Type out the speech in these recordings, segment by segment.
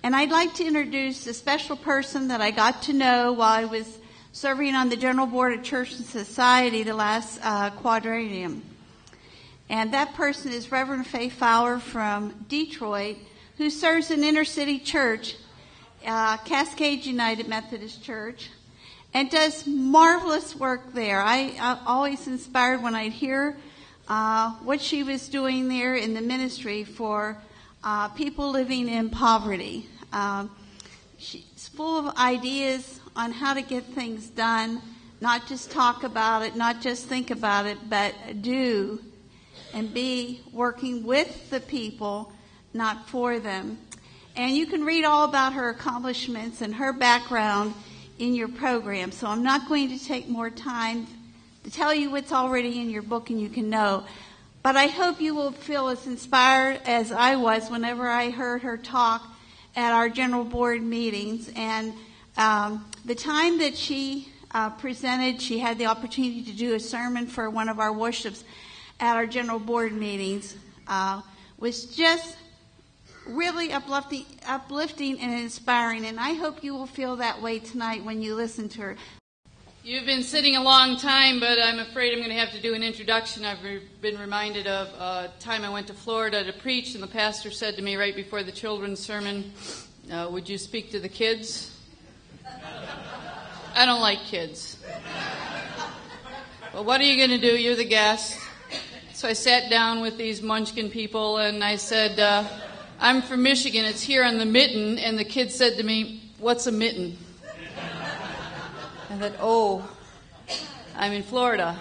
And I'd like to introduce a special person that I got to know while I was serving on the General Board of Church and Society the last quadrennium. And that person is Reverend Fowler from Detroit, who serves an inner city church, Cascade United Methodist Church, and does marvelous work there. I always inspired when I'd hear what she was doing there in the ministry for people living in poverty. She's full of ideas on how to get things done, not just talk about it, not just think about it, but do and be working with the people, not for them. And you can read all about her accomplishments and her background in your program. So I'm not going to take more time to tell you what's already in your book and you can know. But I hope you will feel as inspired as I was whenever I heard her talk at our general board meetings. And the time that she presented, she had the opportunity to do a sermon for one of our worships at our general board meetings, was just really uplifting and inspiring. And I hope you will feel that way tonight when you listen to her. You've been sitting a long time, but I'm afraid I'm going to have to do an introduction. I've been reminded of a time I went to Florida to preach, and the pastor said to me right before the children's sermon, would you speak to the kids? I don't like kids. Well, what are you going to do? You're the guest. So I sat down with these munchkin people, and I said, I'm from Michigan. It's here on the mitten. And the kid said to me, what's a mitten? I said, oh, I'm in Florida.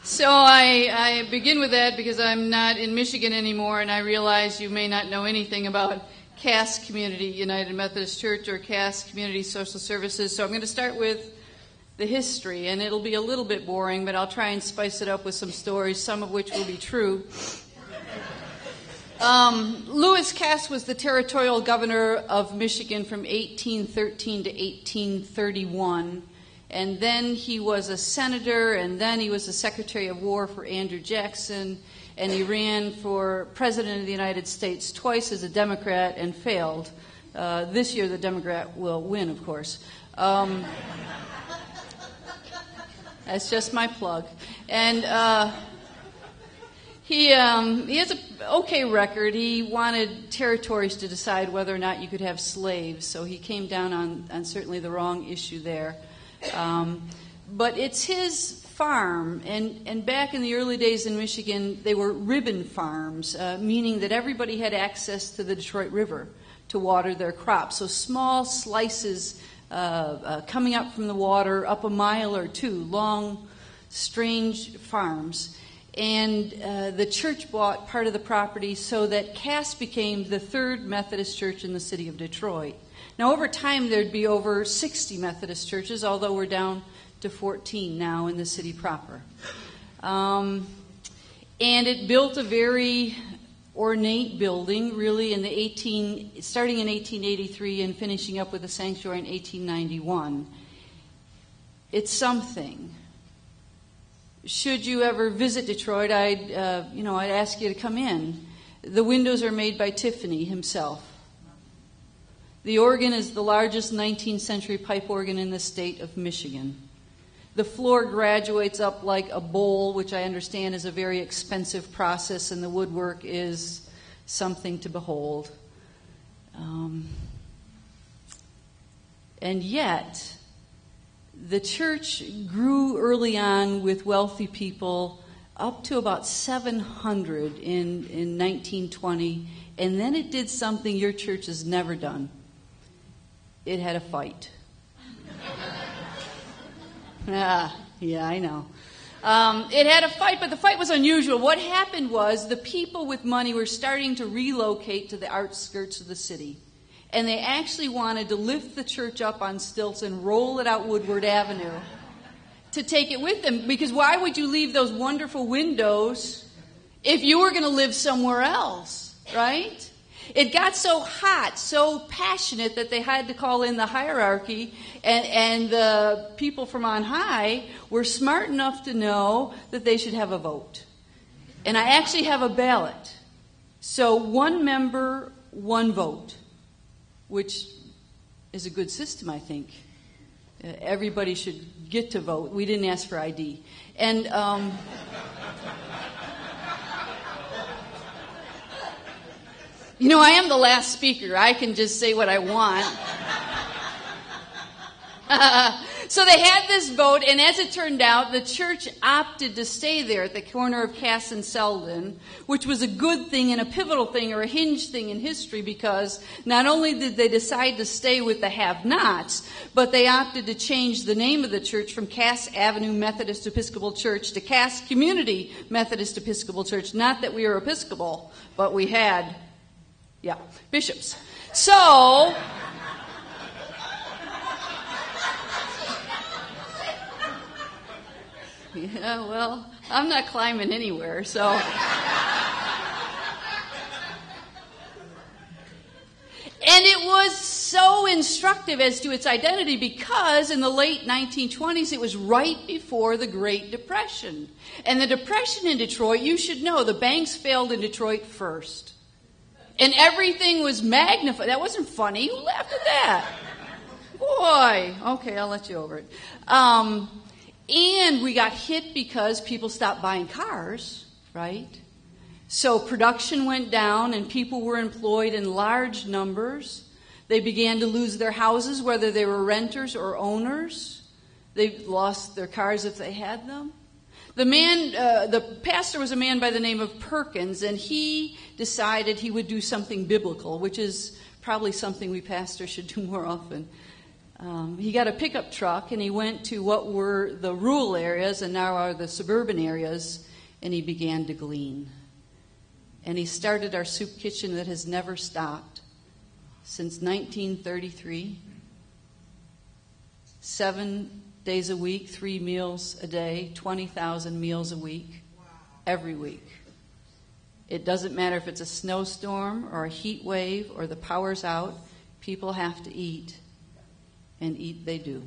So I begin with that because I'm not in Michigan anymore, and I realize you may not know anything about Cass Community United Methodist Church or Cass Community Social Services. So I'm going to start with the history, and it'll be a little bit boring, but I'll try and spice it up with some stories, some of which will be true. Lewis Cass was the territorial governor of Michigan from 1813 to 1831, and then he was a senator, and then he was the Secretary of War for Andrew Jackson, and he ran for President of the United States twice as a Democrat and failed. This year the Democrat will win, of course. That's just my plug. And he has an okay record. He wanted territories to decide whether or not you could have slaves, so he came down on certainly the wrong issue there. But it's his farm, and back in the early days in Michigan, they were ribbon farms, meaning that everybody had access to the Detroit River to water their crops. So small slices coming up from the water up a mile or two, long, strange farms. And the church bought part of the property so that Cass became the third Methodist church in the city of Detroit. Now, over time, there'd be over 60 Methodist churches, although we're down to 14 now in the city proper. And it built a very ornate building, really, starting in 1883 and finishing up with a sanctuary in 1891. It's something. Should you ever visit Detroit, I'd ask you to come in. The windows are made by Tiffany himself. The organ is the largest 19th century pipe organ in the state of Michigan. The floor graduates up like a bowl, which I understand is a very expensive process, and the woodwork is something to behold. And yet, the church grew early on with wealthy people up to about 700 in 1920, and then it did something your church has never done. It had a fight. Yeah, I know. It had a fight, but the fight was unusual. What happened was the people with money were starting to relocate to the outskirts of the city. And they actually wanted to lift the church up on stilts and roll it out Woodward Avenue to take it with them. Because why would you leave those wonderful windows if you were going to live somewhere else, right? It got so hot, so passionate that they had to call in the hierarchy, and the people from on high were smart enough to know that they should have a vote. And I actually have a ballot. So one member, one vote, which is a good system, I think. Everybody should get to vote. We didn't ask for ID. And you know, I am the last speaker. I can just say what I want. So they had this vote, and as it turned out, the church opted to stay there at the corner of Cass and Selden, which was a good thing and a pivotal thing or a hinge thing in history, because not only did they decide to stay with the have-nots, but they opted to change the name of the church from Cass Avenue Methodist Episcopal Church to Cass Community Methodist Episcopal Church. Not that we were Episcopal, but we had, bishops. So... yeah, well, I'm not climbing anywhere, so. And it was so instructive as to its identity because in the late 1920s, it was right before the Great Depression. And the Depression in Detroit, you should know, the banks failed in Detroit first. And everything was magnified. That wasn't funny. Who laughed at that? Boy. Okay, I'll let you over it. And we got hit because people stopped buying cars, right? So production went down and people were employed in large numbers. They began to lose their houses, whether they were renters or owners. They lost their cars if they had them. The pastor was a man by the name of Perkins, and he decided he would do something biblical, which is probably something we pastors should do more often. He got a pickup truck and he went to what were the rural areas and now are the suburban areas, and he began to glean. And he started our soup kitchen that has never stopped since 1933. 7 days a week, 3 meals a day, 20,000 meals a week, every week. It doesn't matter if it's a snowstorm or a heat wave or the power's out, people have to eat. And eat they do.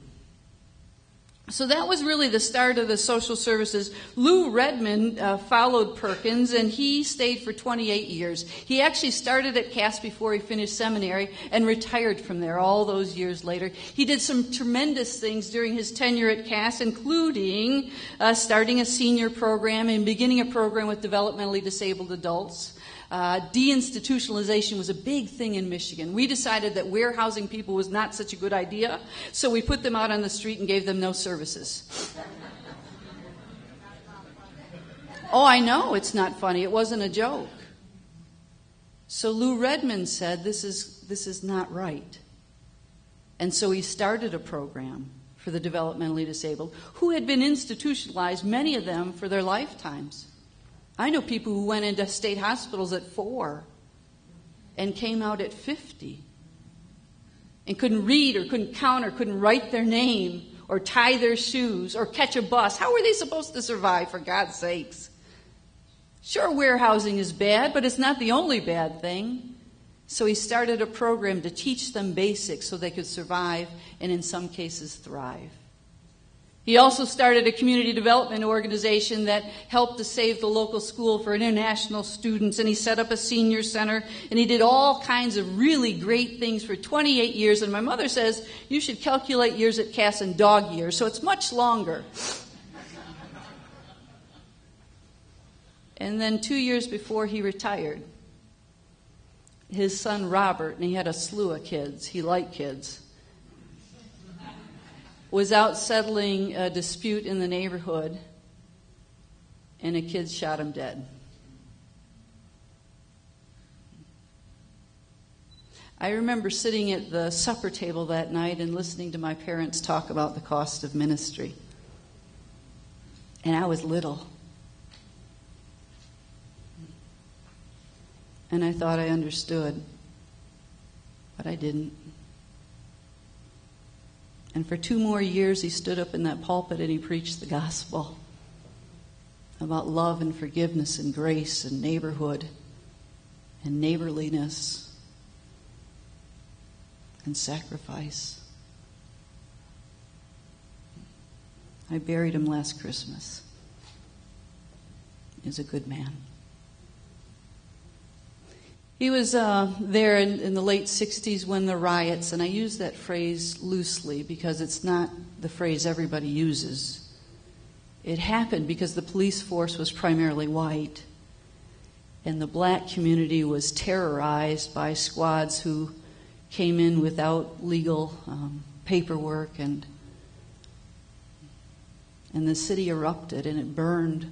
So that was really the start of the social services. Lou Redmond followed Perkins, and he stayed for 28 years. He actually started at Cass before he finished seminary and retired from there all those years later. He did some tremendous things during his tenure at Cass, including starting a senior program and beginning a program with developmentally disabled adults. Deinstitutionalization was a big thing in Michigan. We decided that warehousing people was not such a good idea, so we put them out on the street and gave them no services. Oh, I know, it's not funny. It wasn't a joke. So Lou Redmond said, this is not right. And so he started a program for the developmentally disabled who had been institutionalized, many of them, for their lifetimes. I know people who went into state hospitals at 4 and came out at 50 and couldn't read or couldn't count or couldn't write their name or tie their shoes or catch a bus. How were they supposed to survive, for God's sakes? Sure, warehousing is bad, but it's not the only bad thing. So he started a program to teach them basics so they could survive and in some cases thrive. He also started a community development organization that helped to save the local school for international students, and he set up a senior center, and he did all kinds of really great things for 28 years. And my mother says you should calculate years at Cass in dog years, so it's much longer. And then 2 years before he retired, his son Robert, and he had a slew of kids, he liked kids, was out settling a dispute in the neighborhood, and a kid shot him dead. I remember sitting at the supper table that night and listening to my parents talk about the cost of ministry. And I was little. And I thought I understood, but I didn't. And for 2 more years, he stood up in that pulpit and he preached the gospel about love and forgiveness and grace and neighborhood and neighborliness and sacrifice. I buried him last Christmas. He's a good man. He was there in the late 60s when the riots, and I use that phrase loosely because it's not the phrase everybody uses. It happened because the police force was primarily white, and the black community was terrorized by squads who came in without legal paperwork, and the city erupted and it burned.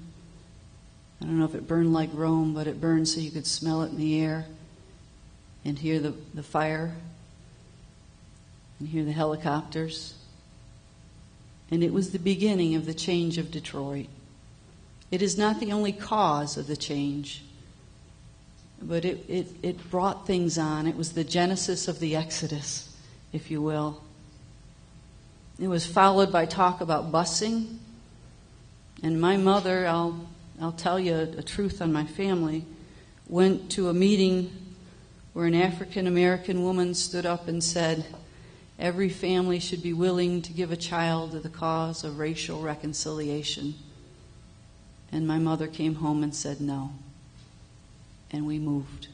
I don't know if it burned like Rome, but it burned so you could smell it in the air and hear the fire and hear the helicopters. And it was the beginning of the change of Detroit. It is not the only cause of the change, but it brought things on. It was the genesis of the Exodus, if you will. It was followed by talk about busing. And my mother, I'll tell you a truth on my family, went to a meeting where an African American woman stood up and said, every family should be willing to give a child to the cause of racial reconciliation. And my mother came home and said no. And we moved.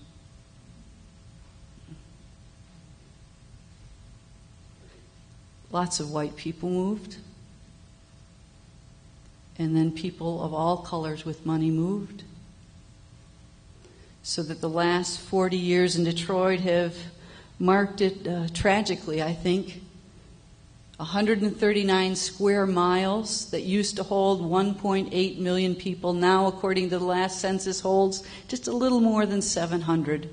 Lots of white people moved. And then people of all colors with money moved. So that the last 40 years in Detroit have marked it tragically, I think. 139 square miles that used to hold 1.8 million people now, according to the last census, holds just a little more than 700.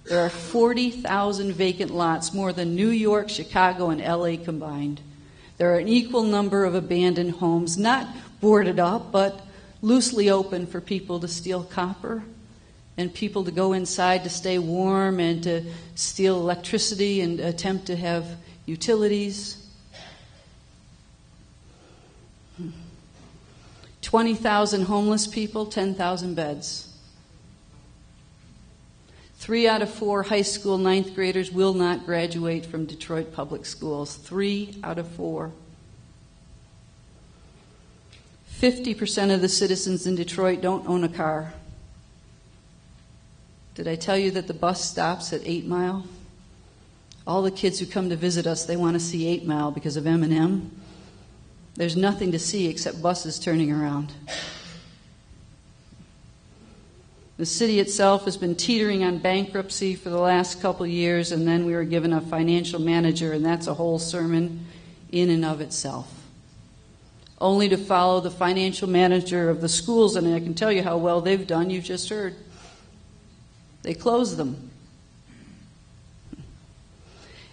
There are 40,000 vacant lots, more than New York, Chicago, and LA combined. There are an equal number of abandoned homes, not boarded up, but loosely open for people to steal copper and people to go inside to stay warm and to steal electricity and attempt to have utilities. 20,000 homeless people, 10,000 beds. 3 out of 4 high school 9th graders will not graduate from Detroit public schools. 3 out of 4. 50% of the citizens in Detroit don't own a car. Did I tell you that the bus stops at 8 Mile? All the kids who come to visit us, they want to see 8 Mile because of M&M. There's nothing to see except buses turning around. The city itself has been teetering on bankruptcy for the last couple of years, and then we were given a financial manager, and that's a whole sermon in and of itself. Only to follow the financial manager of the schools, and I can tell you how well they've done, you've just heard. They closed them.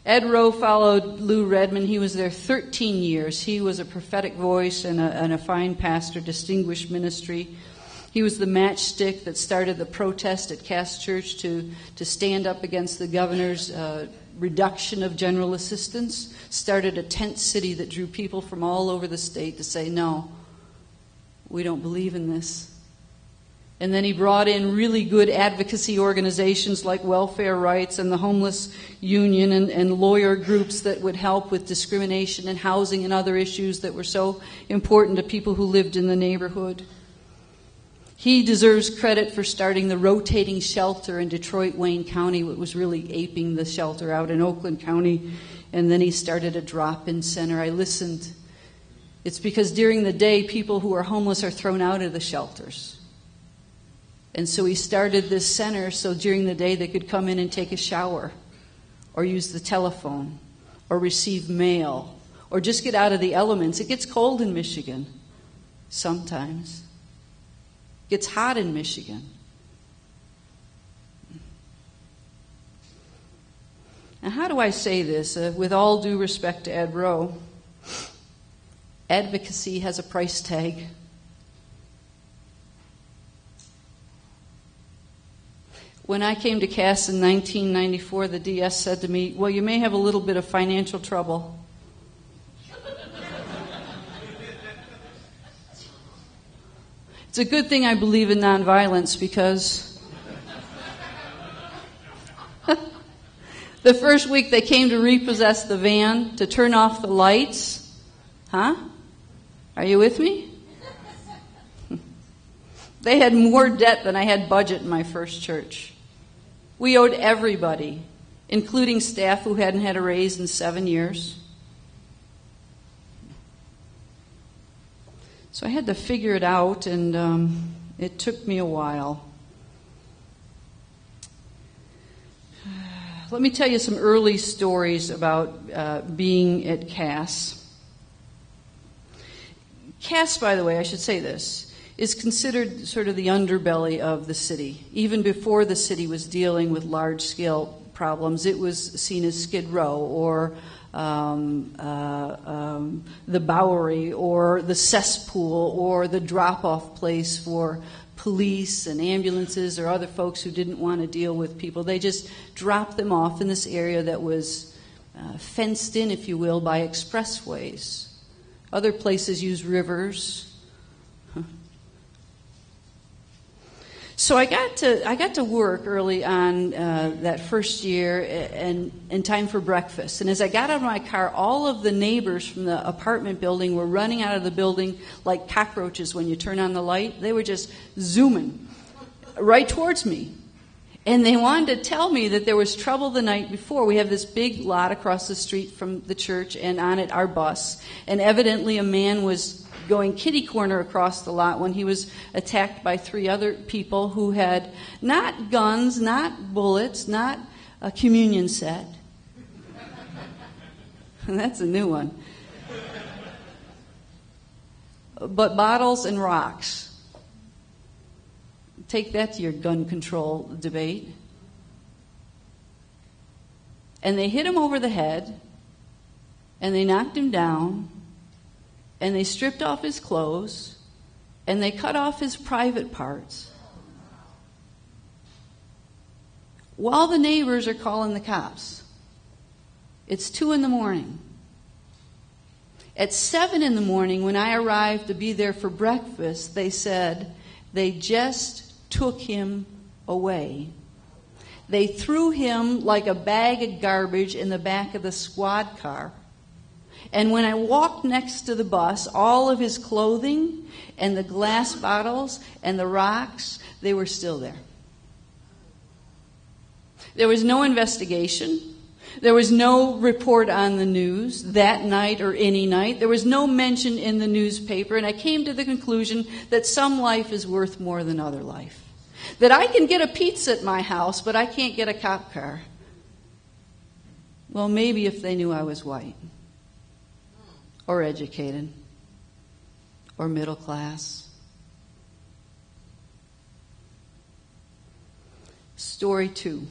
Ed Rowe followed Lou Redmond. He was there 13 years. He was a prophetic voice and a fine pastor, distinguished ministry. He was the matchstick that started the protest at Cass Church to stand up against the governor's reduction of general assistance, started a tent city that drew people from all over the state to say, no, we don't believe in this. And then he brought in really good advocacy organizations like Welfare Rights and the Homeless Union and lawyer groups that would help with discrimination and housing and other issues that were so important to people who lived in the neighborhood. He deserves credit for starting the rotating shelter in Detroit, Wayne County, which was really aping the shelter out in Oakland County. And then he started a drop-in center. I listened. It's because during the day, people who are homeless are thrown out of the shelters. And so he started this center so during the day they could come in and take a shower or use the telephone or receive mail or just get out of the elements. It gets cold in Michigan sometimes. It gets hot in Michigan. Now, how do I say this? With all due respect to Ed Rowe, advocacy has a price tag. When I came to Cass in 1994, the DS said to me, well, you may have a little bit of financial trouble. It's a good thing I believe in nonviolence because the first week they came to repossess the van, to turn off the lights. Huh? Are you with me? They had more debt than I had budget in my first church. We owed everybody, including staff who hadn't had a raise in 7 years. So I had to figure it out, and it took me a while. Let me tell you some early stories about being at Cass. Cass, by the way, I should say this, is considered sort of the underbelly of the city. Even before the city was dealing with large-scale problems, it was seen as Skid Row or the Bowery or the cesspool or the drop-off place for police and ambulances or other folks who didn't want to deal with people. They just dropped them off in this area that was fenced in, if you will, by expressways. Other places use rivers. So I got to work early on that first year and in time for breakfast. And as I got out of my car, all of the neighbors from the apartment building were running out of the building like cockroaches when you turn on the light. They were just zooming right towards me. And they wanted to tell me that there was trouble the night before. We have this big lot across the street from the church, and on it our bus. And evidently a man was going kitty corner across the lot when he was attacked by 3 other people who had not guns, not bullets, not a communion set. That's a new one. But bottles and rocks. Take that to your gun control debate. And they hit him over the head, and they knocked him down, and they stripped off his clothes, and they cut off his private parts. While the neighbors are calling the cops. It's 2 a.m. At 7 a.m, when I arrived to be there for breakfast, they said they just took him away. They threw him like a bag of garbage in the back of the squad car. And when I walked next to the bus, all of his clothing and the glass bottles and the rocks, they were still there. There was no investigation. There was no report on the news that night or any night. There was no mention in the newspaper. And I came to the conclusion that some life is worth more than other life. That I can get a pizza at my house, but I can't get a cop car. Well, maybe if they knew I was white, or educated, or middle class. Story 2.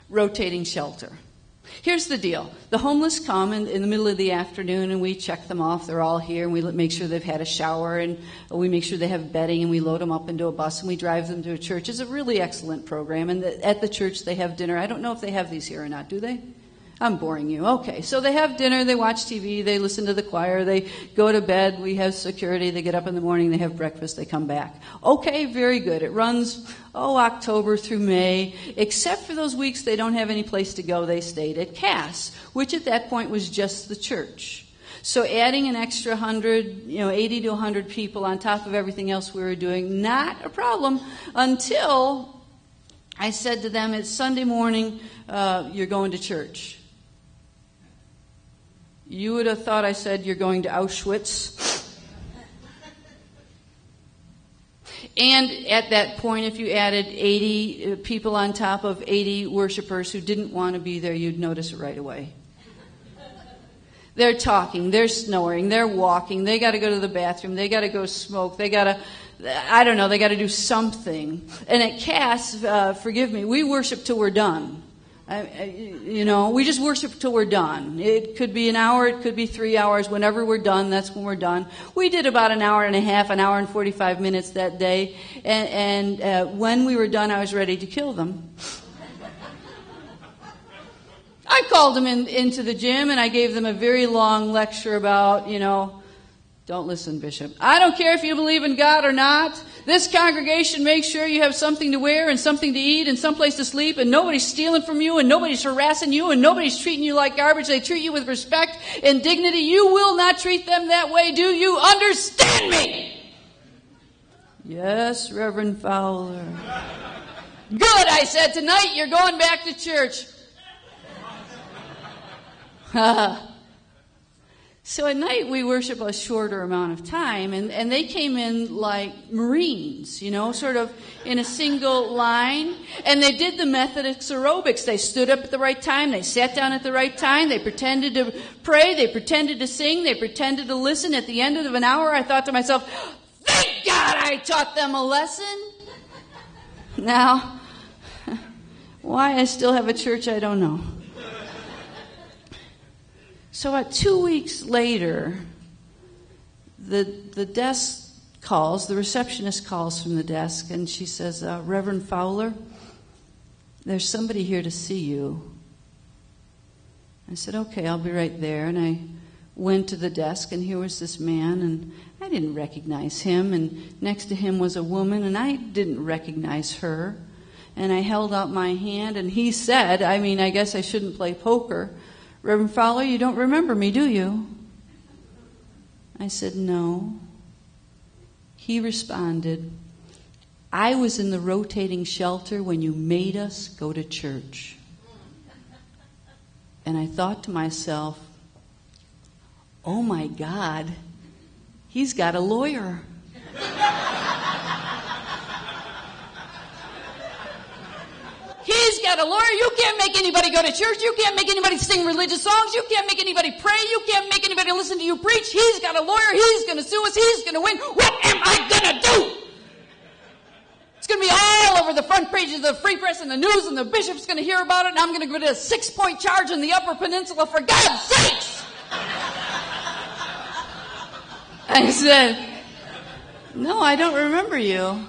Rotating shelter. Here's the deal. The homeless come in the middle of the afternoon, and we check them off. They're all here, and we make sure they've had a shower, and we make sure they have bedding, and we load them up into a bus, and we drive them to a church. It's a really excellent program, and at the church they have dinner. I don't know if they have these here or not, do they? I'm boring you. Okay, so they have dinner, they watch TV, they listen to the choir, they go to bed, we have security, they get up in the morning, they have breakfast, they come back. Okay, very good. It runs, October through May. Except for those weeks they don't have any place to go, they stayed at Cass, which at that point was just the church. So adding an extra 100, 80 to 100 people on top of everything else we were doing, not a problem until I said to them, it's Sunday morning, you're going to church. You would have thought I said you're going to Auschwitz. And at that point, if you added 80 people on top of 80 worshipers who didn't want to be there, you'd notice it right away. They're talking, they're snoring, they're walking, they got to go to the bathroom, they got to go smoke, they got to, they got to do something. And at Cass, forgive me, we worship till we're done. We just worship till we're done. It could be an hour, it could be 3 hours. Whenever we're done, that's when we're done. We did about an hour and a half, an hour and 45 minutes that day. And when we were done, I was ready to kill them. I called them into the gym, and I gave them a very long lecture about, don't listen, Bishop. I don't care if you believe in God or not. This congregation makes sure you have something to wear and something to eat and someplace to sleep, and nobody's stealing from you, and nobody's harassing you, and nobody's treating you like garbage. They treat you with respect and dignity. You will not treat them that way. Do you understand me? Yes, Reverend Fowler. Good, I said, tonight you're going back to church. So at night we worship a shorter amount of time, and they came in like Marines, sort of in a single line, and they did the Methodist aerobics. They stood up at the right time, they sat down at the right time, they pretended to pray, they pretended to sing, they pretended to listen. At the end of an hour, I thought to myself, thank God I taught them a lesson. Now, why I still have a church, I don't know. So about 2 weeks later, the desk calls, the receptionist calls from the desk, and she says, Reverend Fowler, there's somebody here to see you. I said, okay, I'll be right there. And I went to the desk, and here was this man, and I didn't recognize him. And next to him was a woman, and I didn't recognize her. And I held out my hand, and he said, I guess I shouldn't play poker, Reverend Fowler, you don't remember me, do you? I said, no. He responded, I was in the rotating shelter when you made us go to church. And I thought to myself, oh my God, he's got a lawyer. He's got a lawyer. You can't make anybody go to church. You can't make anybody sing religious songs. You can't make anybody pray. You can't make anybody listen to you preach. He's got a lawyer. He's going to sue us. He's going to win. What am I going to do? It's going to be all over the front pages of the Free Press and the news, and the bishop's going to hear about it, and I'm going to give it a 6-point charge in the Upper Peninsula, for God's sakes. I said, no, I don't remember you.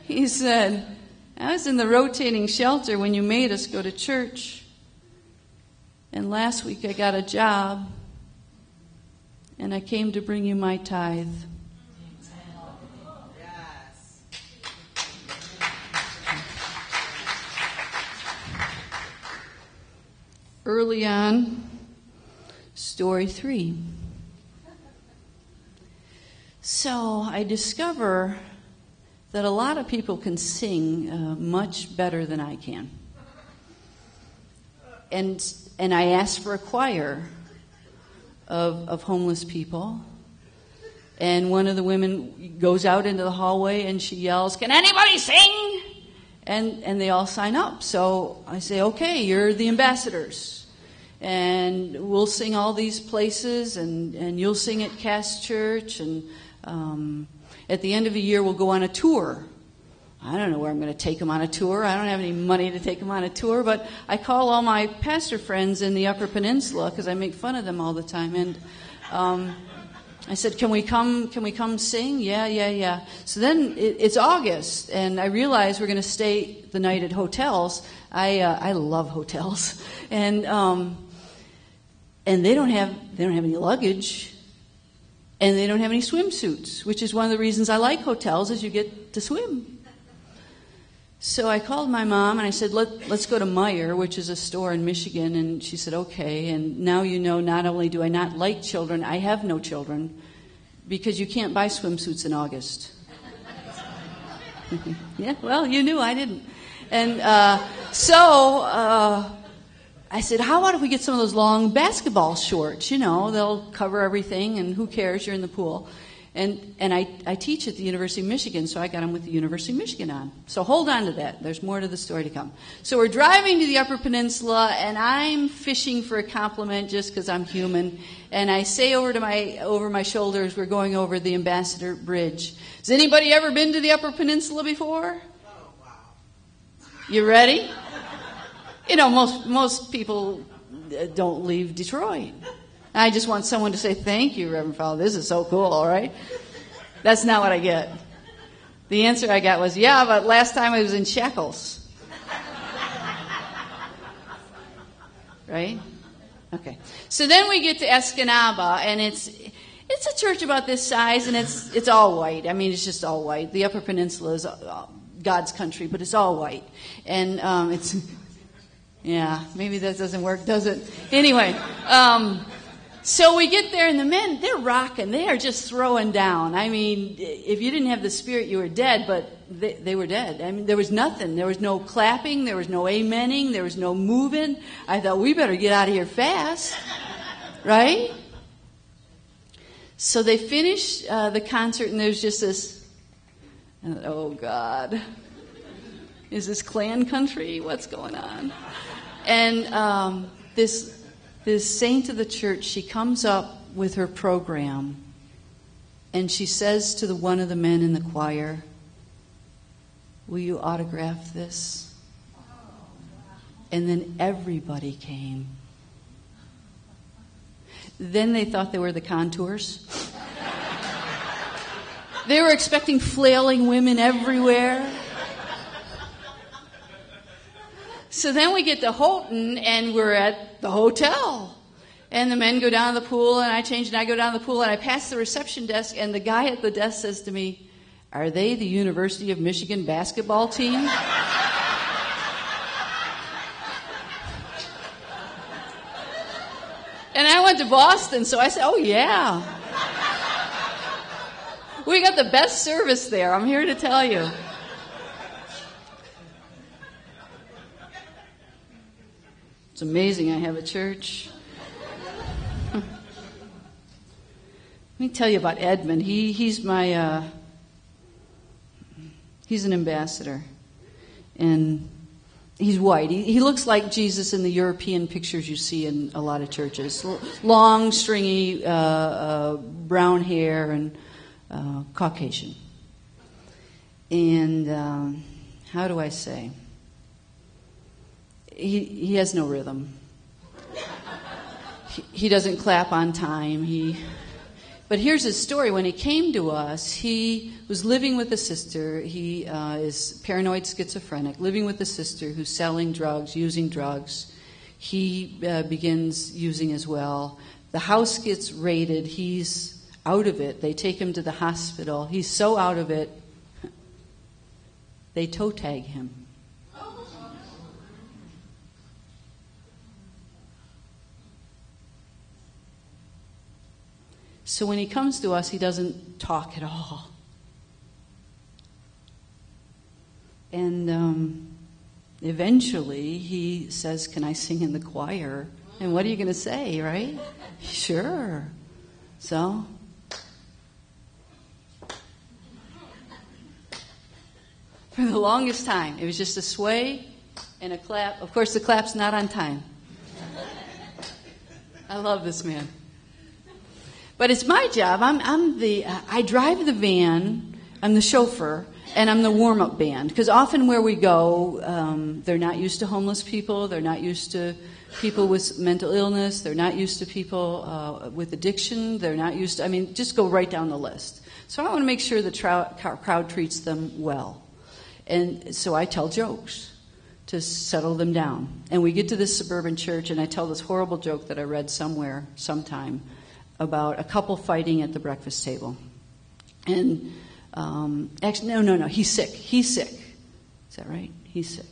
He said, I was in the rotating shelter when you made us go to church. And last week I got a job, and I came to bring you my tithe. Yes. Early on, story 3. So I discover that a lot of people can sing much better than I can. And I asked for a choir of homeless people. And one of the women goes out into the hallway and she yells, can anybody sing? And they all sign up. So I say, okay, you're the ambassadors. And we'll sing all these places, and you'll sing at Cass Church, and at the end of the year, we'll go on a tour. I don't know where I'm going to take them on a tour. I don't have any money to take them on a tour, but I call all my pastor friends in the Upper Peninsula because I make fun of them all the time. And I said, can we come sing? Yeah. So then it's August, and I realize we're going to stay the night at hotels. I love hotels, and they don't have any luggage. And they don't have any swimsuits, which is one of the reasons I like hotels, is you get to swim. So I called my mom and I said, let's go to Meijer, which is a store in Michigan. And she said, okay. And now you know, not only do I not like children, I have no children, because you can't buy swimsuits in August. Yeah, well, you knew, I didn't. And so I said, how about if we get some of those long basketball shorts? They'll cover everything, and who cares? You're in the pool. And I teach at the University of Michigan, so I got them with the University of Michigan on. So hold on to that. There's more to the story to come. So we're driving to the Upper Peninsula, and I'm fishing for a compliment just because I'm human. And I say over my shoulders, we're going over the Ambassador Bridge. Has anybody ever been to the Upper Peninsula before? Oh, wow. You ready? Most people don't leave Detroit. I just want someone to say, thank you, Reverend Fowler. This is so cool, all right? That's not what I get. The answer I got was, yeah, but last time I was in shackles. Right? Okay. So then we get to Escanaba, and it's a church about this size, and it's all white. It's just all white. The Upper Peninsula is God's country, but it's all white. And yeah, maybe that doesn't work, does it? Anyway, So we get there, and the men, they're rocking. They are just throwing down. I mean, if you didn't have the Spirit, you were dead, but they were dead. I mean, there was nothing. There was no clapping. There was no amening. There was no moving. I thought, we better get out of here fast. Right? So they finish the concert, and there's just this, oh, God. Is this Klan country? What's going on? And this saint of the church, she comes up with her program, and she says to one of the men in the choir, will you autograph this? And then everybody came. Then they thought they were the Contours. They were expecting flailing women everywhere. So then we get to Houghton, and we're at the hotel. And the men go down to the pool, and I change, and I go down to the pool, and I pass the reception desk, and the guy at the desk says to me, are they the University of Michigan basketball team? And I went to Boston, so I said, oh, yeah. We got the best service there, I'm here to tell you. It's amazing I have a church. Let me tell you about Edmund. He's my he's an ambassador, and he's white. He looks like Jesus in the European pictures you see in a lot of churches. Long, stringy, brown hair, and Caucasian. And how do I say? He has no rhythm. He doesn't clap on time. But here's his story. When he came to us, he was living with a sister. He is paranoid schizophrenic, living with a sister who's selling drugs, using drugs. He begins using as well. The house gets raided. He's out of it. They take him to the hospital. He's so out of it, they toe tag him. So when he comes to us, he doesn't talk at all. And eventually he says, can I sing in the choir? And what are you going to say, right? Sure. So for the longest time, it was just a sway and a clap. Of course, the clap's not on time. I love this man. But it's my job. I drive the van. I'm the chauffeur, and I'm the warm-up band. Because often where we go, they're not used to homeless people. They're not used to people with mental illness. They're not used to people with addiction. They're not used to, just go right down the list. So I want to make sure the crowd treats them well. And so I tell jokes to settle them down. And we get to this suburban church, and I tell this horrible joke that I read somewhere, sometime, about a couple fighting at the breakfast table. And actually, no, he's sick. Is that right? He's sick.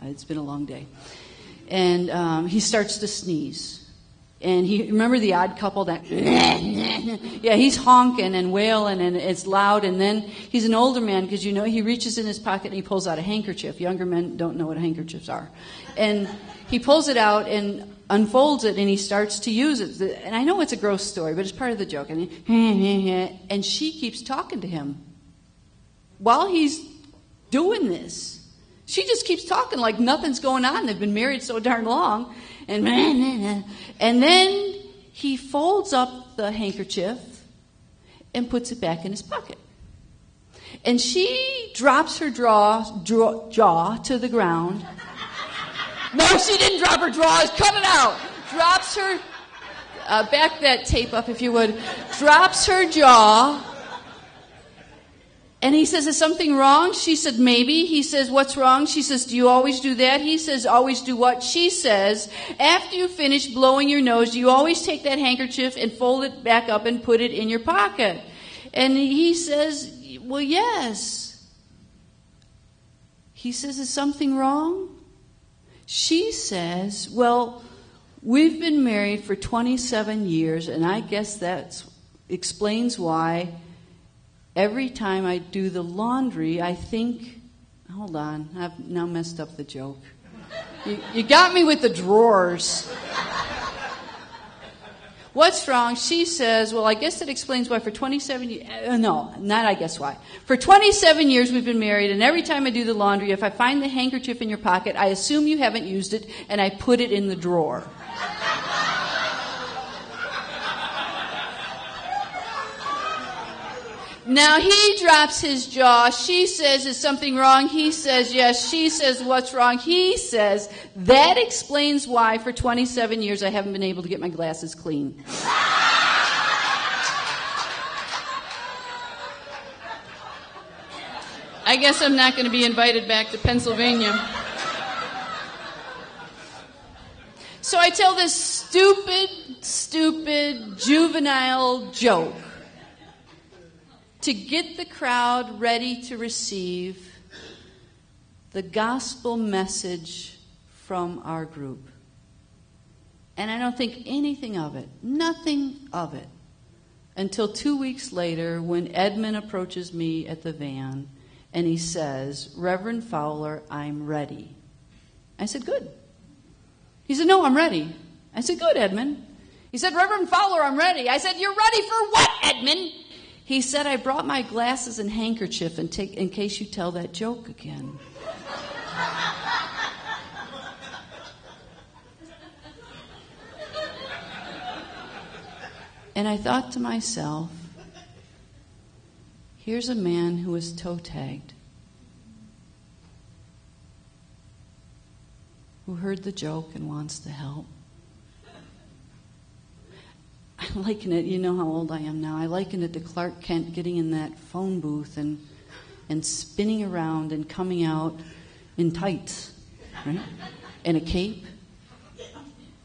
It's been a long day. And he starts to sneeze. And remember the Odd Couple? That yeah, he's honking and wailing, and it's loud. And then he's an older man, because he reaches in his pocket and he pulls out a handkerchief. Younger men don't know what handkerchiefs are. And he pulls it out and unfolds it, and he starts to use it. And I know it's a gross story, but it's part of the joke. And she keeps talking to him while he's doing this. She just keeps talking like nothing's going on. They've been married so darn long. And then he folds up the handkerchief and puts it back in his pocket. And she drops her jaw to the ground. No, she didn't drop her drawers. Cut it out. Drops her, back that tape up if you would. Drops her jaw. And he says, is something wrong? She said, maybe. He says, what's wrong? She says, do you always do that? He says, always do what? She says, after you finish blowing your nose, do you always take that handkerchief and fold it back up and put it in your pocket? And he says, well, yes. He says, is something wrong? She says, well, We've been married for 27 years, and I guess that explains why every time I do the laundry, I think, hold on, I've now messed up the joke. You got me with the drawers. What's wrong? She says, well, I guess that explains why for 27 years, no, not I guess why. For 27 years we've been married, and every time I do the laundry, if I find the handkerchief in your pocket, I assume you haven't used it, and I put it in the drawer. Now he drops his jaw. She says, is something wrong? He says, yes. She says, what's wrong? He says, that explains why for 27 years I haven't been able to get my glasses clean. I guess I'm not going to be invited back to Pennsylvania. So I tell this stupid, juvenile joke to get the crowd ready to receive the gospel message from our group. And I don't think anything of it, nothing of it, until 2 weeks later when Edmund approaches me at the van and he says, Reverend Fowler, I'm ready. I said, good. He said, no, I'm ready. I said, good, Edmund. He said, Reverend Fowler, I'm ready. I said, you're ready for what, Edmund? He said, I brought my glasses and handkerchief in case you tell that joke again. And I thought to myself, here's a man who is toe-tagged, who heard the joke and wants to help. I liken it, you know how old I am now, I liken it to Clark Kent getting in that phone booth and spinning around and coming out in tights, right? And a cape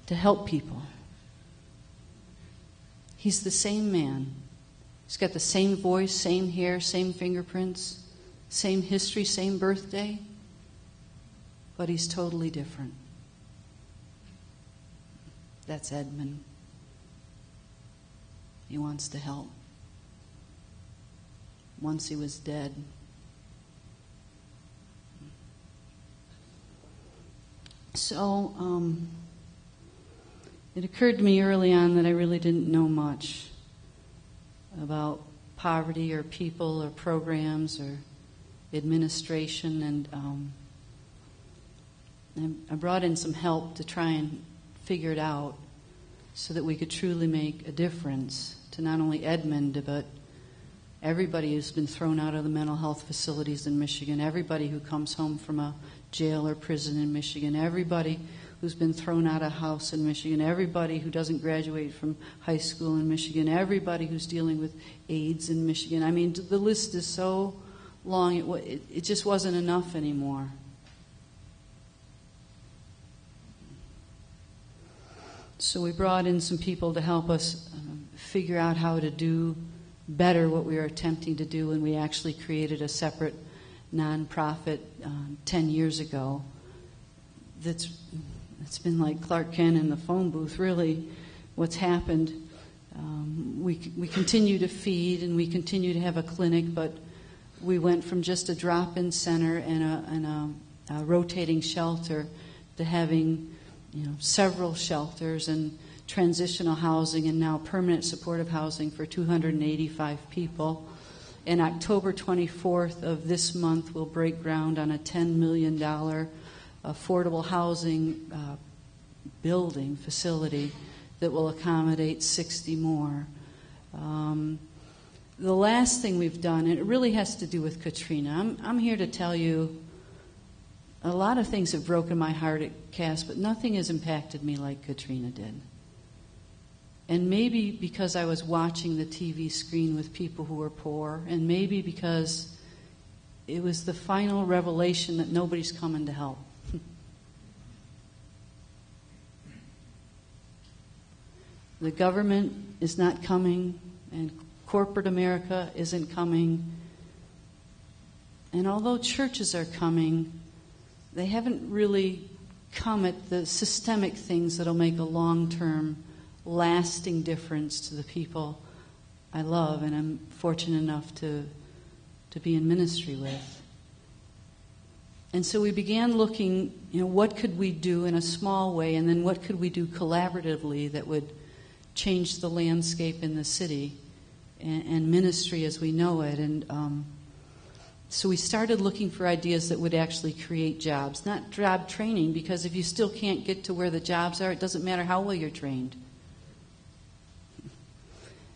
to help people. He's the same man. He's got the same voice, same hair, same fingerprints, same history, same birthday, but he's totally different. That's Edmund. He wants to help. Once he was dead. So, it occurred to me early on that I really didn't know much about poverty or people or programs or administration, and I brought in some help to try and figure it out so that we could truly make a difference to not only Edmund, but everybody who's been thrown out of the mental health facilities in Michigan, everybody who comes home from a jail or prison in Michigan, everybody who's been thrown out of a house in Michigan, everybody who doesn't graduate from high school in Michigan, everybody who's dealing with AIDS in Michigan. I mean, the list is so long, it just wasn't enough anymore. So we brought in some people to help us figure out how to do better what we were attempting to do, and we actually created a separate nonprofit 10 years ago it's been like Clark Kent in the phone booth, really, what's happened. We continue to feed and we continue to have a clinic, but we went from just a drop-in center and a rotating shelter to having several shelters and transitional housing and now permanent supportive housing for 285 people. And October 24th of this month, we'll break ground on a $10 million affordable housing building facility that will accommodate 60 more. The last thing we've done, and it really has to do with Katrina, I'm here to tell you a lot of things have broken my heart at Cass, but nothing has impacted me like Katrina did. And maybe because I was watching the TV screen with people who were poor, and maybe because it was the final revelation that nobody's coming to help. The government is not coming, and corporate America isn't coming. And although churches are coming, they haven't really come at the systemic things that'll make a long-term, lasting difference to the people I love and I'm fortunate enough to be in ministry with. And so we began looking, what could we do in a small way, and then what could we do collaboratively that would change the landscape in the city and ministry as we know it. And so we started looking for ideas that would actually create jobs, not job training, because if you still can't get to where the jobs are, it doesn't matter how well you're trained.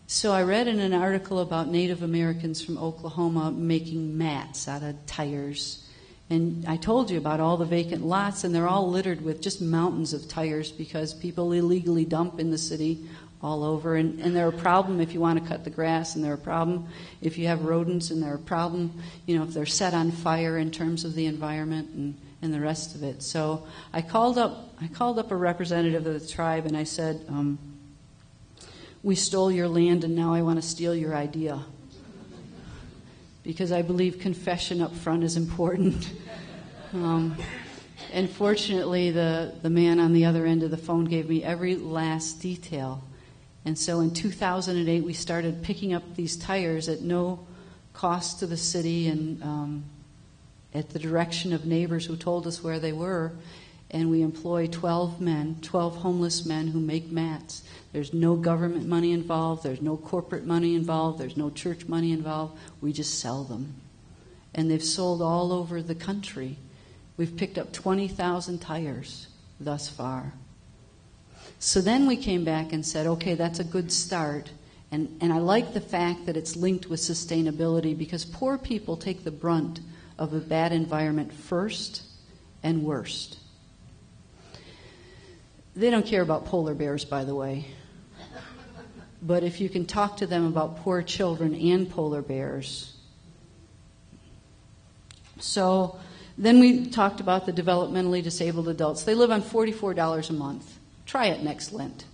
So I read in an article about Native Americans from Oklahoma making mats out of tires. And I told you about all the vacant lots, and they're all littered with just mountains of tires because people illegally dump in the city all over. And they're a problem if you want to cut the grass, and they're a problem if you have rodents, and they're a problem, if they're set on fire in terms of the environment and the rest of it. So I called up a representative of the tribe, and I said, we stole your land, and now I want to steal your idea. Because I believe confession up front is important. And fortunately, the man on the other end of the phone gave me every last detail. And so in 2008, we started picking up these tires at no cost to the city and at the direction of neighbors who told us where they were. And we employ 12 homeless men who make mats. There's no government money involved. There's no corporate money involved. There's no church money involved. We just sell them. And they've sold all over the country. We've picked up 20,000 tires thus far. So then we came back and said, okay, that's a good start. And I like the fact that it's linked with sustainability because poor people take the brunt of a bad environment first and worst. They don't care about polar bears, by the way. But if you can talk to them about poor children and polar bears. So then we talked about the developmentally disabled adults. They live on $44 a month. Try it next Lent.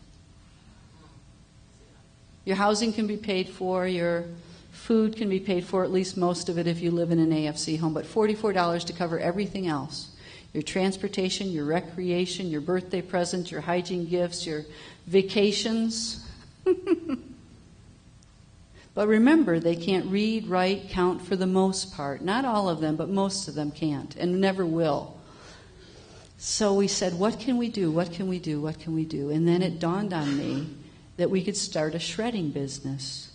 Your housing can be paid for. Your food can be paid for, at least most of it if you live in an AFC home. But $44 to cover everything else. Your transportation, your recreation, your birthday presents, your hygiene gifts, your vacations. But remember, they can't read, write, count for the most part. Not all of them, but most of them can't and never will. So we said, what can we do? What can we do? What can we do? And then it dawned on me that we could start a shredding business.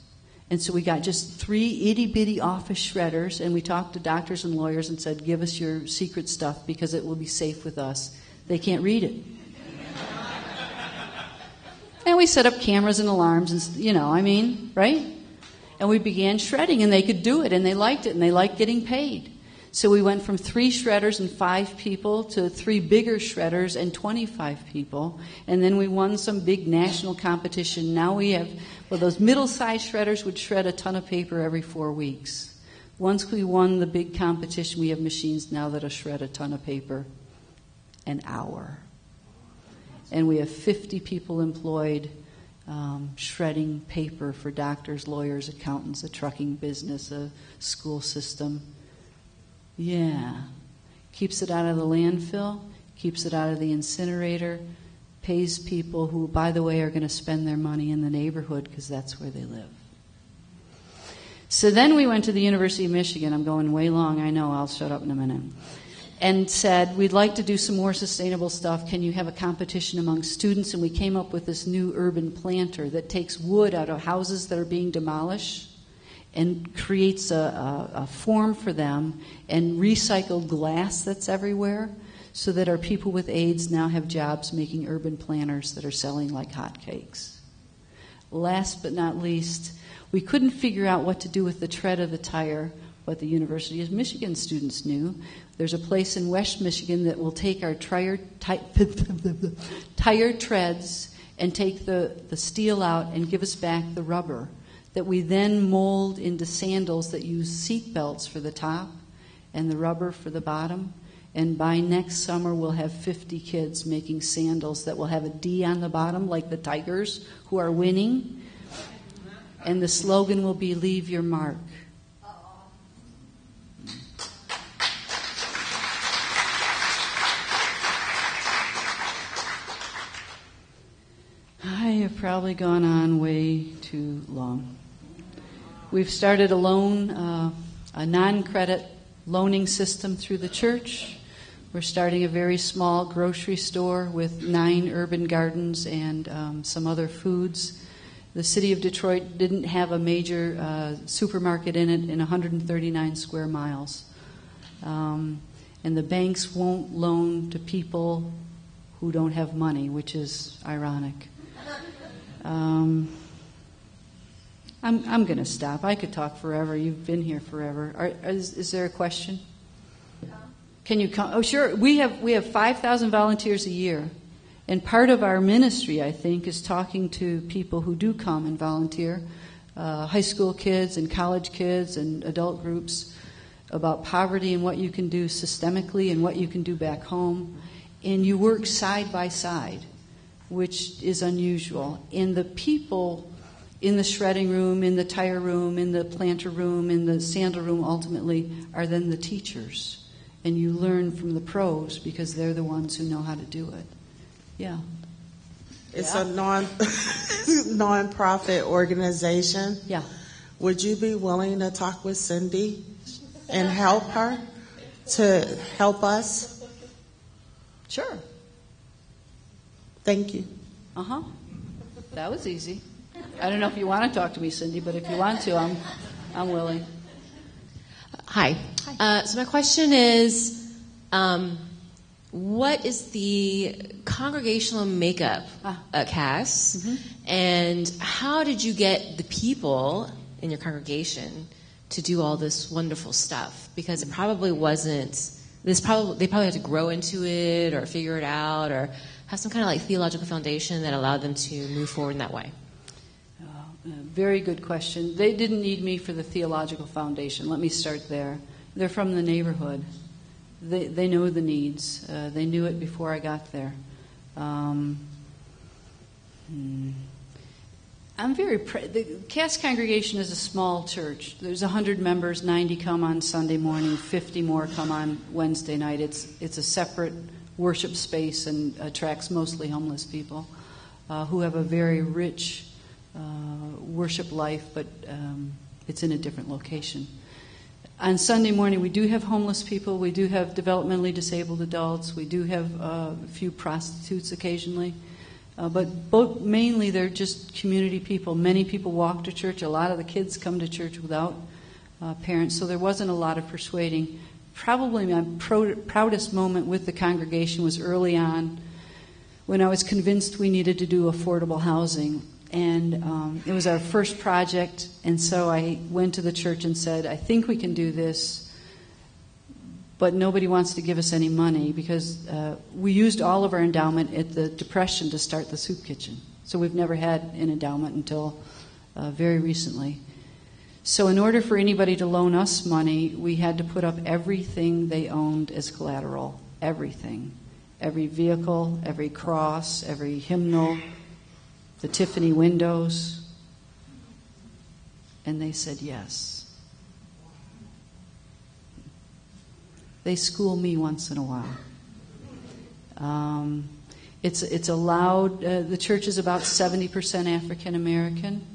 And so we got just 3 itty-bitty office shredders, and we talked to doctors and lawyers and said, give us your secret stuff because it will be safe with us. They can't read it. And we set up cameras and alarms and, right? And we began shredding, and they could do it, and they liked it, and they liked getting paid. So we went from 3 shredders and 5 people to 3 bigger shredders and 25 people. And then we won some big national competition. Now we have, those middle-sized shredders would shred a ton of paper every 4 weeks. Once we won the big competition, we have machines now that'll shred a ton of paper an hour. And we have 50 people employed shredding paper for doctors, lawyers, accountants, a trucking business, a school system. Yeah. Keeps it out of the landfill, keeps it out of the incinerator, pays people who, by the way, are going to spend their money in the neighborhood because that's where they live. So then we went to the University of Michigan. I'm going way long, I know, I'll shut up in a minute. And said, we'd like to do some more sustainable stuff. Can you have a competition among students? And we came up with this new urban planter that takes wood out of houses that are being demolished and creates a form for them and recycled glass that's everywhere so that our people with AIDS now have jobs making urban planters that are selling like hotcakes. Last but not least, we couldn't figure out what to do with the tread of the tire, but the University of Michigan students knew. There's a place in West Michigan that will take our tire treads and take the steel out and give us back the rubber that we then mold into sandals that use seat belts for the top and the rubber for the bottom. And by next summer, we'll have 50 kids making sandals that will have a D on the bottom, like the Tigers who are winning. And the slogan will be, leave your mark. probably gone on way too long. We've started a non-credit loaning system through the church. We're starting a very small grocery store with 9 urban gardens and some other foods. The city of Detroit didn't have a major supermarket in it in 139 square miles. And the banks won't loan to people who don't have money, which is ironic. I'm going to stop. I could talk forever. You've been here forever. Is there a question? Can you come? Oh, sure. We have 5,000 volunteers a year, and part of our ministry, I think, is talking to people who do come and volunteer, high school kids and college kids and adult groups, about poverty and what you can do systemically and what you can do back home. And you work side by side, which is unusual. And the people in the shredding room, in the tire room, in the planter room, in the sandal room, ultimately, are then the teachers. And you learn from the pros because they're the ones who know how to do it. Yeah. It's a non-profit organization. Yeah. Would you be willing to talk with Cindy and help her to help us? Sure. Thank you. Uh-huh. That was easy. I don't know if you want to talk to me, Cindy, but if you want to, I'm willing. Hi. So my question is, what is the congregational makeup at Cass? Mm-hmm. And how did you get the people in your congregation to do all this wonderful stuff? Because it probably wasn't, they probably had to grow into it or figure it out or have some kind of like theological foundation that allowed them to move forward in that way. Very good question. They didn't need me for the theological foundation. Let me start there. They're from the neighborhood. They know the needs. They knew it before I got there. I'm very the Cass congregation is a small church. There's 100 members. 90 come on Sunday morning. 50 more come on Wednesday night. It's a separate worship space and attracts mostly homeless people who have a very rich worship life, but it's in a different location. On Sunday morning, we do have homeless people. We do have developmentally disabled adults. We do have a few prostitutes occasionally. But mainly they're just community people. Many people walk to church. A lot of the kids come to church without parents, so there wasn't a lot of persuading. Probably my proudest moment with the congregation was early on when I was convinced we needed to do affordable housing. And it was our first project, and so I went to the church and said, I think we can do this, but nobody wants to give us any money because we used all of our endowment at the Depression to start the soup kitchen. So we've never had an endowment until very recently. So in order for anybody to loan us money, we had to put up everything they owned as collateral, everything. Every vehicle, every cross, every hymnal, the Tiffany windows, and they said yes. They school me once in a while. It's allowed. The church is about 70% African American.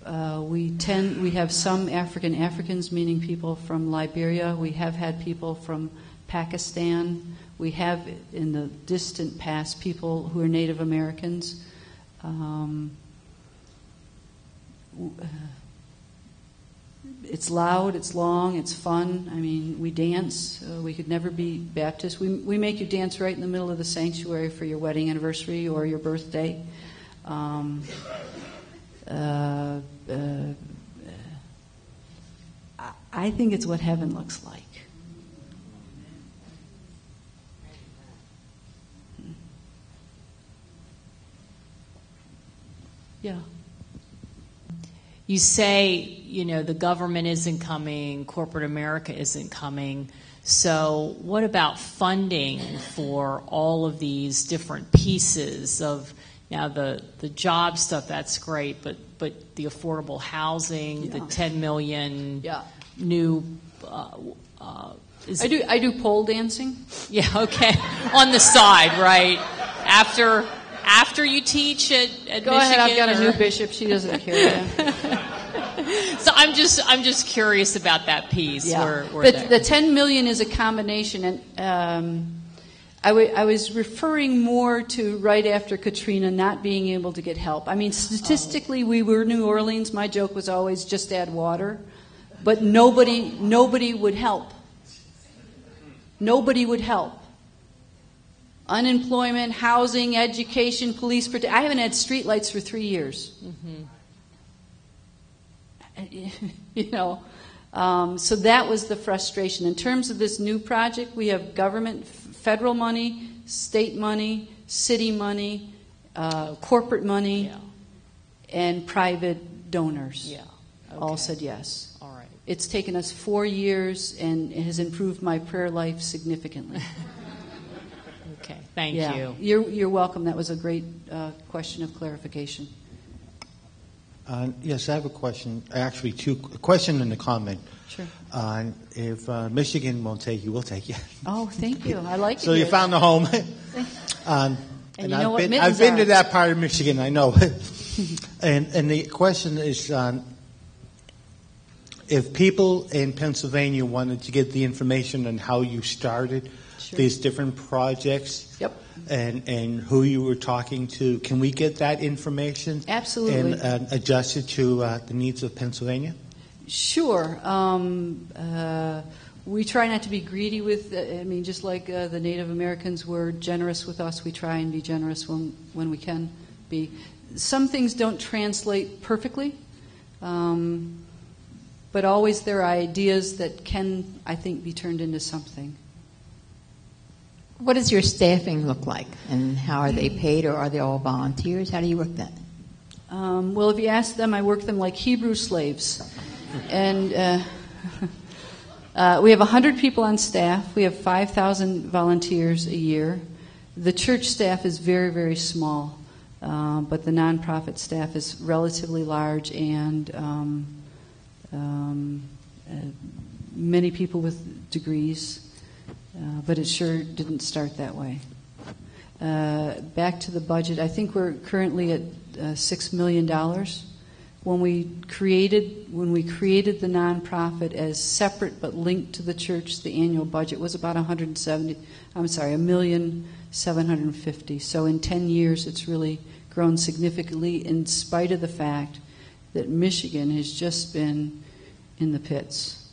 We have some Africans, meaning people from Liberia. We have had people from Pakistan. We have, in the distant past, people who are Native Americans. It's loud, it's long, it's fun. I mean, we dance. We could never be Baptist. We make you dance right in the middle of the sanctuary for your wedding anniversary or your birthday. I think it's what heaven looks like. Yeah. You say, the government isn't coming, corporate America isn't coming. So what about funding for all of these different pieces of, now the job stuff, that's great, but the affordable housing, the 10 million new... I do pole dancing. Yeah, okay. On the side, right? After after you teach at Go Michigan? ahead. I've got a or- new bishop. She doesn't care. So I'm just curious about that piece. Yeah. Where But the 10 million is a combination, and I was referring more to right after Katrina not being able to get help. I mean, statistically, we were New Orleans. My joke was always just add water, but nobody would help. Nobody would help. Unemployment, housing, education, police protection. I haven't had streetlights for 3 years. You know, so that was the frustration. In terms of this new project, we have government, federal money, state money, city money, corporate money, Yeah. and private donors. Yeah. All Okay. said yes. All right. It's taken us 4 years, and it has improved my prayer life significantly. Okay. Thank Yeah. you. You're welcome. That was a great question of clarification. Yes, I have a question. Actually, a question and a comment. Sure. If Michigan won't take you, we'll take you. Oh, thank you. I like it. So you here. found a home. And you know what I've mittens been are. to that part of Michigan, I know. and the question is, if people in Pennsylvania wanted to get the information on how you started Sure. these different projects, Yep. and who you were talking to, can we get that information? Absolutely. And adjust it to the needs of Pennsylvania? Sure. We try not to be greedy with, I mean, just like the Native Americans were generous with us, we try and be generous when we can be. Some things don't translate perfectly, but always there are ideas that can, I think, be turned into something. What does your staffing look like, and how are they paid, or are they all volunteers? How do you work that? Well, if you ask them, I work them like Hebrew slaves. And we have 100 people on staff. We have 5,000 volunteers a year. The church staff is very, very small, but the nonprofit staff is relatively large, and many people with degrees. But it sure didn't start that way. Back to the budget, I think we're currently at $6 million. When we created the nonprofit as separate but linked to the church, the annual budget was about $1,750,000. So in 10 years, it's really grown significantly, in spite of the fact that Michigan has just been in the pits.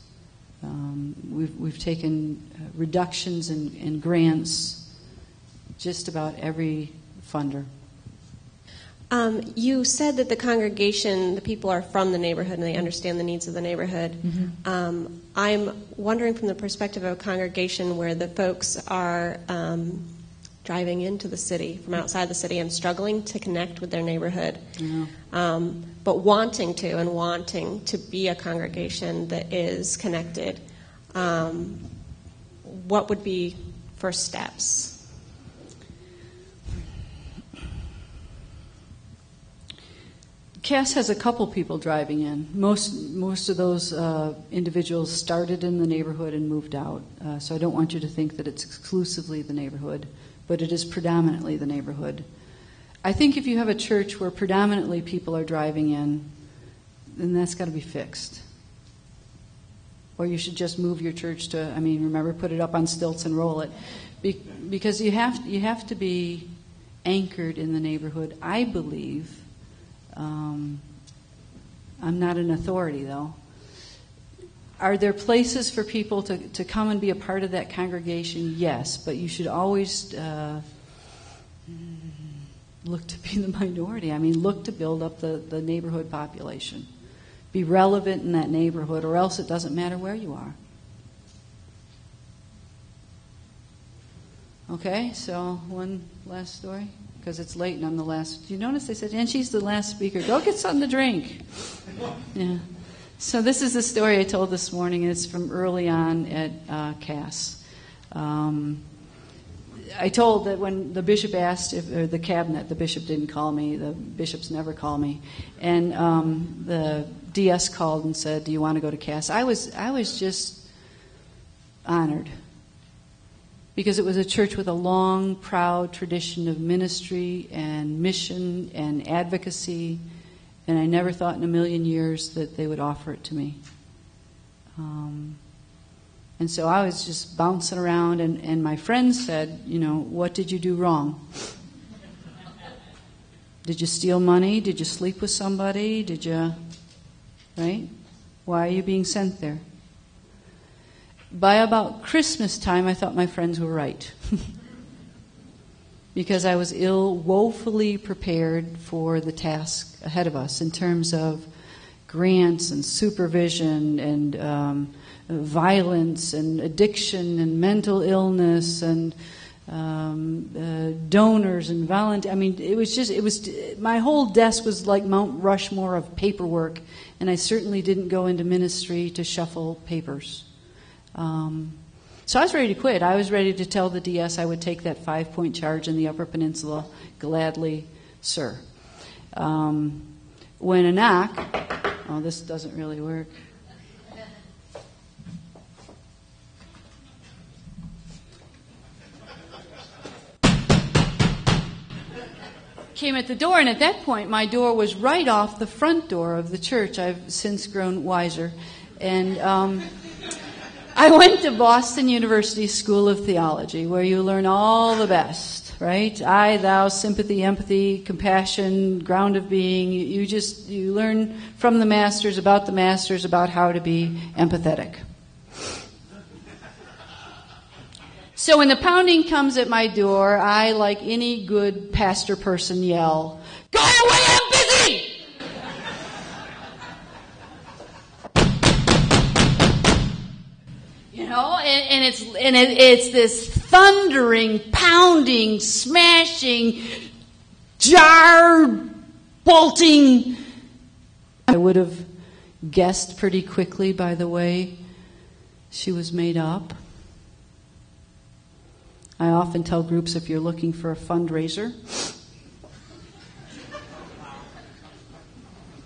We've taken reductions in grants, just about every funder. You said that the congregation, the people are from the neighborhood and they understand the needs of the neighborhood. Mm-hmm. I'm wondering from the perspective of a congregation where the folks are driving into the city from outside the city and struggling to connect with their neighborhood, but wanting to be a congregation that is connected. What would be first steps? Cass has a couple people driving in. Most of those individuals started in the neighborhood and moved out. So I don't want you to think that it's exclusively the neighborhood, but it is predominantly the neighborhood. I think if you have a church where predominantly people are driving in, then that's got to be fixed. Or you should just move your church to, remember, put it up on stilts and roll it. Because you have to be anchored in the neighborhood, I believe. I'm not an authority, though. Are there places for people to come and be a part of that congregation? Yes, but you should always look to be the minority. Look to build up the neighborhood population. Be relevant in that neighborhood, or else it doesn't matter where you are. Okay, so one last story. Because it's late and I'm the last. Do you notice they said, and she's the last speaker. Go get something to drink. Yeah. So this is the story I told this morning, and it's from early on at Cass. I told that when the bishop asked, or the cabinet, the bishop didn't call me. The bishops never call me. And the DS called and said, do you want to go to Cass? I was just honored. because it was a church with a long, proud tradition of ministry and mission and advocacy, and I never thought in a million years that they would offer it to me. And so I was just bouncing around, and my friends said, what did you do wrong? Did you steal money? Did you sleep with somebody? Did you, right? Why are you being sent there? By about Christmas time, I thought my friends were right. Because I was woefully prepared for the task ahead of us in terms of grants and supervision and violence and addiction and mental illness and donors and volunteers. I mean, it was my whole desk was like Mount Rushmore of paperwork, and I certainly didn't go into ministry to shuffle papers. So I was ready to quit. I was ready to tell the DS I would take that 5-point charge in the Upper Peninsula gladly, sir. When a knock, this doesn't really work. Came at the door, and at that point my door was right off the front door of the church. I've since grown wiser. And I went to Boston University School of Theology, where you learn all the best, right? I, thou, sympathy, empathy, compassion, ground of being. You learn from the masters about how to be empathetic. So when the pounding comes at my door, I, like any good pastor person, yell, "Go away, I'm busy!" And it's this thundering, pounding, smashing, jar bolting. I would have guessed pretty quickly by the way she was made up. I often tell groups, if you're looking for a fundraiser,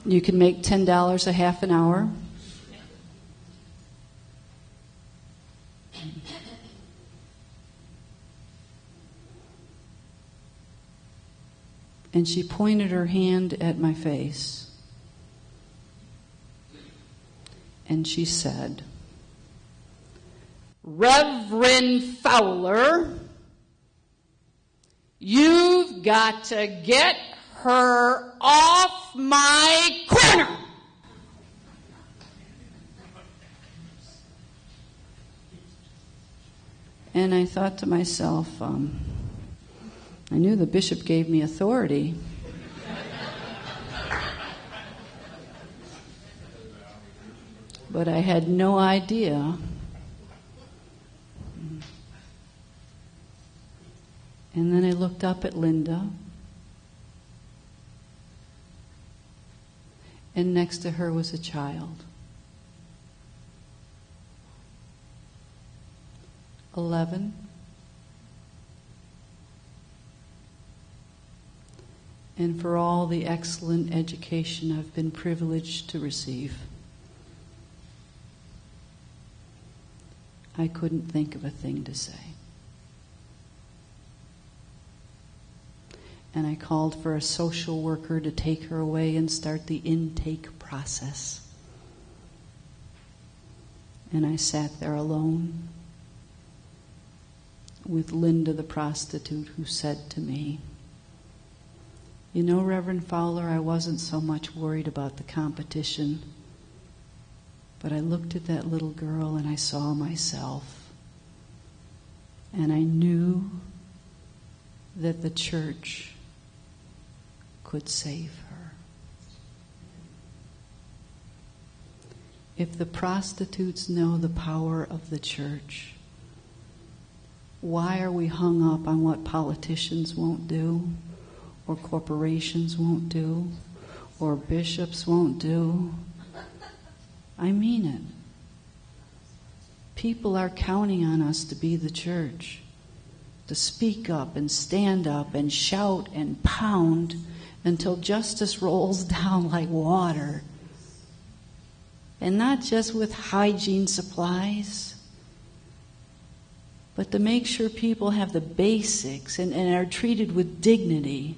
you can make $10 a half an hour. And she pointed her hand at my face. And she said, "Reverend Fowler, you've got to get her off my corner." And I thought to myself, I knew the bishop gave me authority. But I had no idea and then I looked up at Linda, and next to her was a child. 11. And for all the excellent education I've been privileged to receive, I couldn't think of a thing to say. And I called for a social worker to take her away and start the intake process. And I sat there alone with Linda the prostitute, who said to me, "You know, Reverend Fowler, I wasn't so much worried about the competition, but I looked at that little girl and I saw myself, and I knew that the church could save her." If the prostitutes know the power of the church, why are we hung up on what politicians won't do, or corporations won't do, or bishops won't do? I mean it. People are counting on us to be the church, to speak up and stand up and shout and pound until justice rolls down like water. And not just with hygiene supplies, but to make sure people have the basics and are treated with dignity.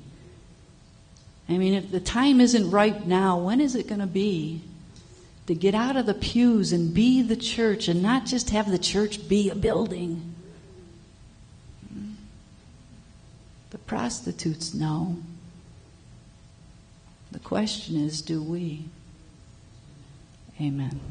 I mean, if the time isn't right now, when is it going to be? To get out of the pews and be the church and not just have the church be a building. The prostitutes know. The question is, do we? Amen.